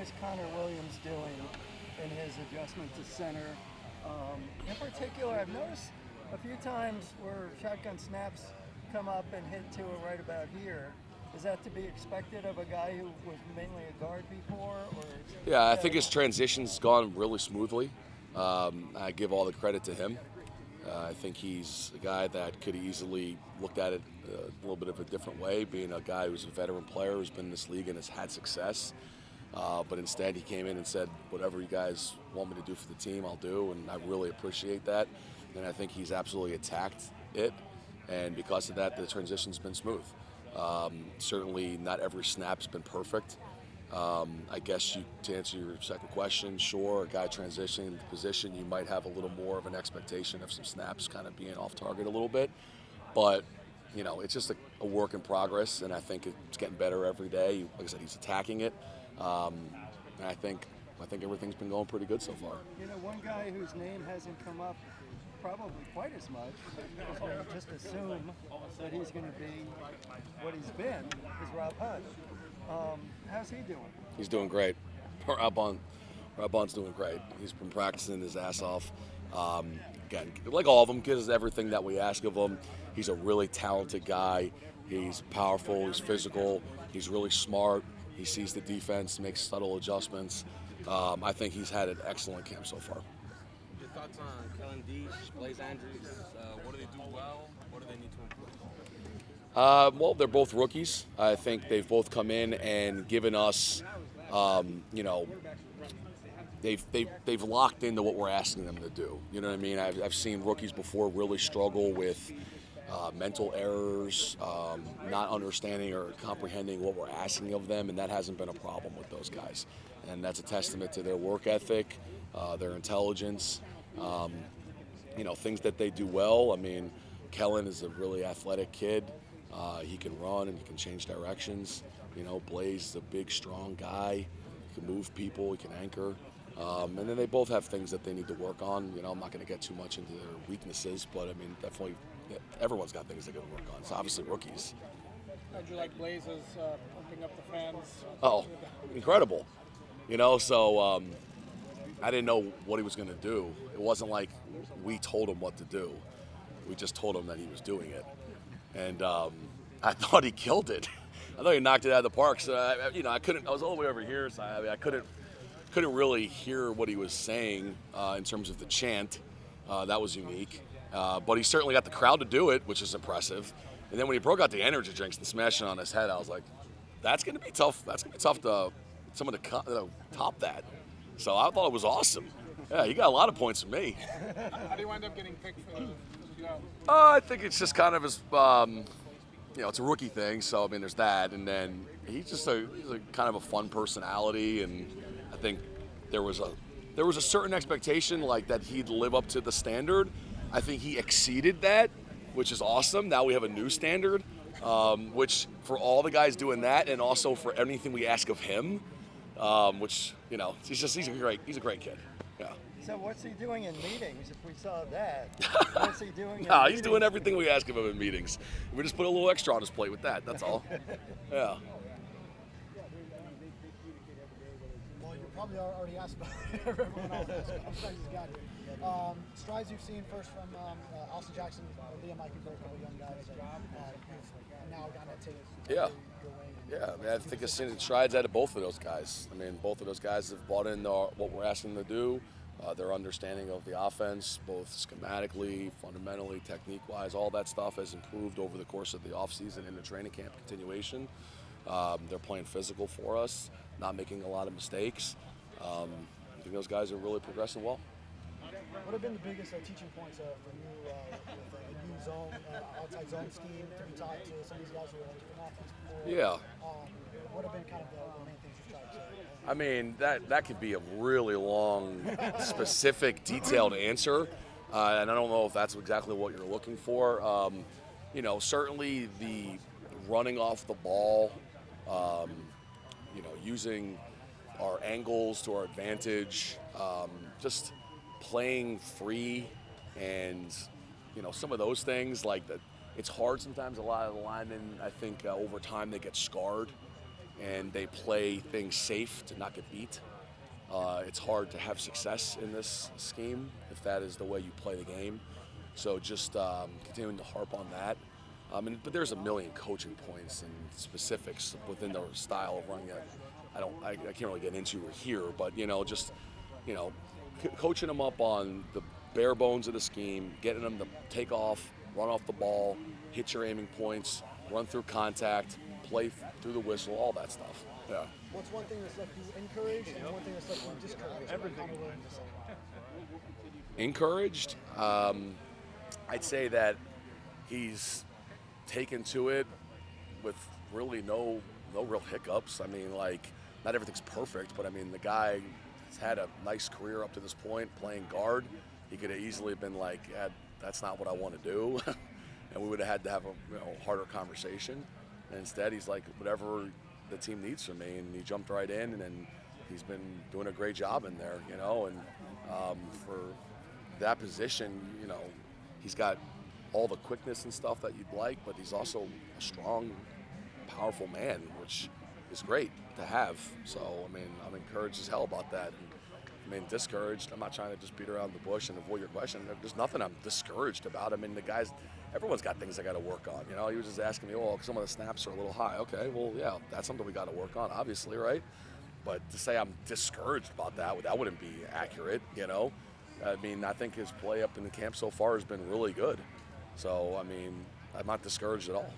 is Connor Williams doing in his adjustment to center? In particular, I've noticed a few times where shotgun snaps come up and hit to it right about here. Is that to be expected of a guy who was mainly a guard before? Or Yeah, I think his transition's gone really smoothly. I give all the credit to him. I think he's a guy that could easily looked at it a little bit of a different way, being a guy who's a veteran player who's been in this league and has had success. But instead, he came in and said, whatever you guys want me to do for the team, I'll do, and I really appreciate that. And I think he's absolutely attacked it, and because of that, the transition's been smooth. Certainly, not every snap's been perfect. I guess to answer your second question, sure, a guy transitioning into position, you might have a little more of an expectation of some snaps kind of being off target a little bit. But, it's just a work in progress, and I think it's getting better every day. Like I said, he's attacking it. And I think everything's been going pretty good so far. One guy whose name hasn't come up probably quite as much, because we just assume that he's going to be what he's been, is Rob Hunt. How's he doing? He's doing great. Robon's doing great. He's been practicing his ass off. Again, like all of them, gives us everything that we ask of him. He's a really talented guy. He's powerful. He's physical. He's really smart. He sees the defense, makes subtle adjustments. I think he's had an excellent camp so far. Your thoughts on Kellen Deach, Blaze Andrews? What do they do well? What do they need to improve? Well, they're both rookies. I think they've both come in and given us, they've locked into what we're asking them to do. You know what I mean? I've seen rookies before really struggle with mental errors, not understanding or comprehending what we're asking of them, and that hasn't been a problem with those guys. And that's a testament to their work ethic, their intelligence, things that they do well. I mean, Kellen is a really athletic kid. He can run and he can change directions. Blaze is a big, strong guy. He can move people, he can anchor. And then they both have things that they need to work on. I'm not going to get too much into their weaknesses, but I mean, definitely everyone's got things they can work on. It's obviously rookies. How'd you like Blaze's pumping up the fans? Oh, incredible. So I didn't know what he was going to do. It wasn't like we told him what to do. We just told him that he was doing it. And I thought he killed it. I thought he knocked it out of the park. So, I couldn't, I was all the way over here, so I couldn't really hear what he was saying in terms of the chant. That was unique. But he certainly got the crowd to do it, which is impressive. And then when he broke out the energy drinks and smashed it on his head, I was like, that's going to be tough. That's going to be tough to someone to top that. So I thought it was awesome. Yeah, he got a lot of points from me. How do you wind up getting picked for the job? I think it's just kind of his, it's a rookie thing. So, I mean, there's that. And then he's a kind of a fun personality. And I think there was a certain expectation like that he'd live up to the standard. I think he exceeded that, which is awesome. Now we have a new standard, which for all the guys doing that, and also for anything we ask of him, which he's a great kid. Yeah. So what's he doing in meetings? If we saw that, what's he doing? No, he's doing everything we ask of him in meetings. We just put a little extra on his plate with that. That's all. Yeah. Well, you probably already asked about everyone else. I'm sorry he's got it. Strides you've seen first from Austin Jackson, Liam Eichenberg, a couple young guys, and now gotten to Yeah. Yeah, I mean, I think I've seen strides out of both of those guys. I mean, both of those guys have bought in what we're asking them to do. Their understanding of the offense, both schematically, fundamentally, technique-wise, all that stuff has improved over the course of the offseason and the training camp continuation. They're playing physical for us, not making a lot of mistakes. I think those guys are really progressing well. What have been the biggest teaching points for you with a new zone, outside zone scheme to be taught to some of these guys who are different offense before? Yeah. What have been kind of the main things you've tried to say? I mean, that could be a really long, specific, detailed answer, and I don't know if that's exactly what you're looking for. Certainly the running off the ball, using our angles to our advantage, just playing free, and some of those things like that. It's hard sometimes. A lot of the linemen, I think, over time they get scarred, and they play things safe to not get beat. It's hard to have success in this scheme if that is the way you play the game. So just continuing to harp on that. But there's a million coaching points and specifics within their style of running it. I can't really get into here, but coaching them up on the bare bones of the scheme, getting them to take off, run off the ball, hit your aiming points, run through contact, play through the whistle, all that stuff. Yeah. What's one thing that's left you encouraged and one thing that's left you discouraged? Everything. Encouraged? I'd say that he's taken to it with really no real hiccups. I mean, like, not everything's perfect, but I mean, the guy has had a nice career up to this point playing guard. He could have easily been like, yeah, that's not what I want to do. And we would have had to have a harder conversation. And instead, he's like, whatever the team needs from me, and he jumped right in, and he's been doing a great job in there, and for that position, he's got all the quickness and stuff that you'd like, but he's also a strong, powerful man, which is great to have. So, I mean, I'm encouraged as hell about that. And, I mean, discouraged, I'm not trying to just beat around the bush and avoid your question. There's nothing I'm discouraged about. I mean, everyone's got things they got to work on. He was just asking me, some of the snaps are a little high. Okay, well, yeah, that's something we got to work on, obviously, right? But to say I'm discouraged about that wouldn't be accurate, I mean, I think his play up in the camp so far has been really good. So, I mean, I'm not discouraged at all.